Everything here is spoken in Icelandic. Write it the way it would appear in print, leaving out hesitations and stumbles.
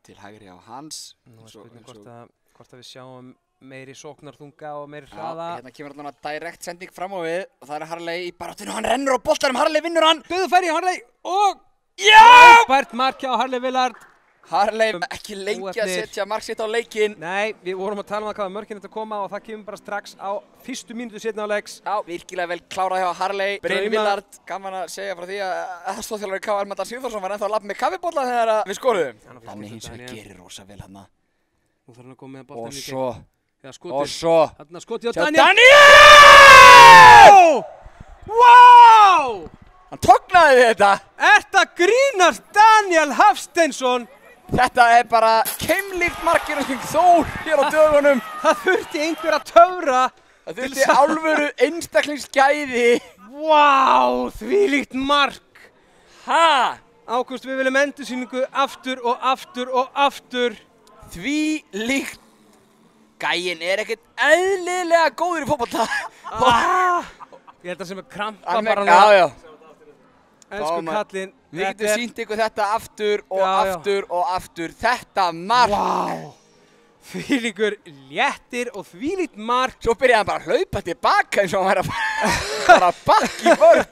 til hægri á Hans. Nú spurning hvort að við sjáum meiri sóknarþunga og meiri hraða. Já, hérna kemur allavega direkt sending fram á við og það Harley í baráttinu, hann rennur á boltanum, Harley vinnur hann. Dauður færi Harley og fært mark hjá Harley Willard. Harley ekki lengi að setja mark sitt á leikinn. Nei, við vorum að tala um hvað mörkin þetta koma og það kemur bara strax á fyrstu mínútu seinna á leiks. Já, virkilega vel klárað hjá Harley. Brynjar Willard, gaman að segja frá því að aðstoðarþjálfari KR Matar Sigþórsson var ennþá að labba með kaffibolla þegar við skoruðum. Þannig hins vegar gerir rosa vel hérna. Nú þarf hann að koma með boltann í gegn. Og svo. Þarna skotið á Daniel. Wow! Hann tóknaði við þetta. Þetta grínast Daniel Hafsteinsson. Þetta bara keimlíkt markinu Þór hér á dögunum. Það þurfti einhver að töfra. Það þurfti alvöru einstaklingsgæði. Vá, þvílíkt mark. Ha? Ágúst, við viljum endursýningu aftur og aftur og aftur. Þvílíkt. Gæinn ekkert eðlilega góður í fótbolta. Ég held að sem er krampa bara núna. Já. Elsku kallinn. Við getum sýnt ykkur þetta aftur og aftur og aftur. Þetta mark. Vá. Þvílíkur léttir og þvílíkt mark. Svo byrjaði hann bara að hlaupa tilbaka eins og hann væri að fara bakk í vörn.